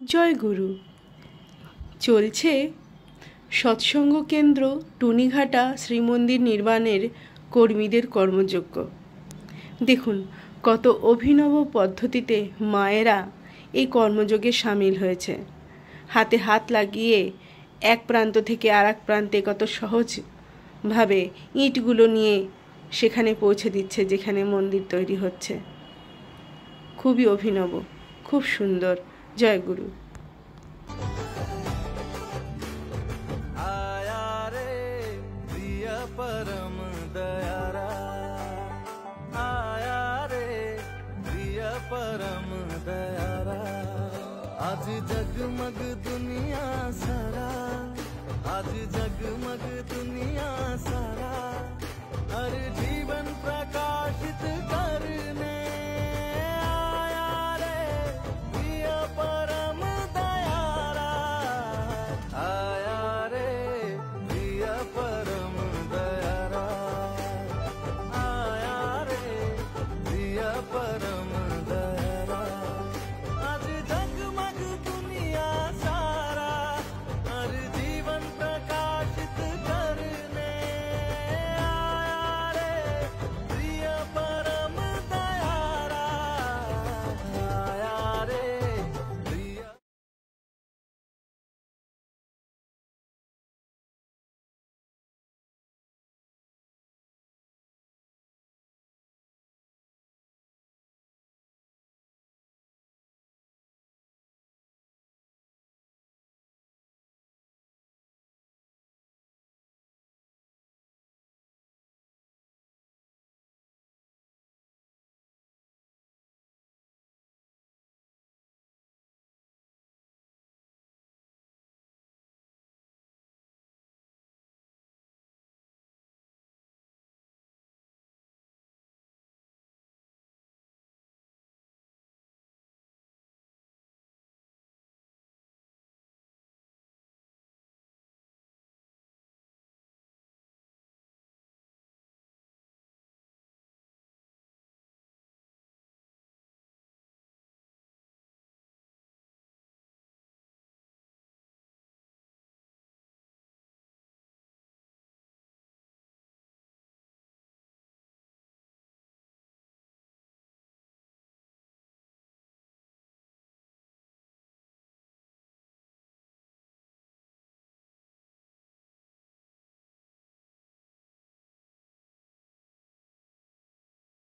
জয় গুরু। চলছে সৎসঙ্গ কেন্দ্র টুনিঘাটা শ্রীমন্দির নির্মাণের কর্মীদের কর্মযজ্ঞ। দেখুন কত অভিনব পদ্ধতিতে মায়েরা এই কর্মযজ্ঞে সামিল হয়েছে। হাতে হাত লাগিয়ে এক প্রান্ত থেকে আর এক প্রান্তে কত সহজভাবে ইঁটগুলো নিয়ে সেখানে পৌঁছে দিচ্ছে যেখানে মন্দির তৈরি হচ্ছে। খুবই অভিনব, খুব সুন্দর। জয় গুরু। परम दयारा आया रे प्रिय परम दयारा। आज जगमग दुनिया सारा, आज जगमग दुनिया सारा, हर जीवन प्रकाशित करने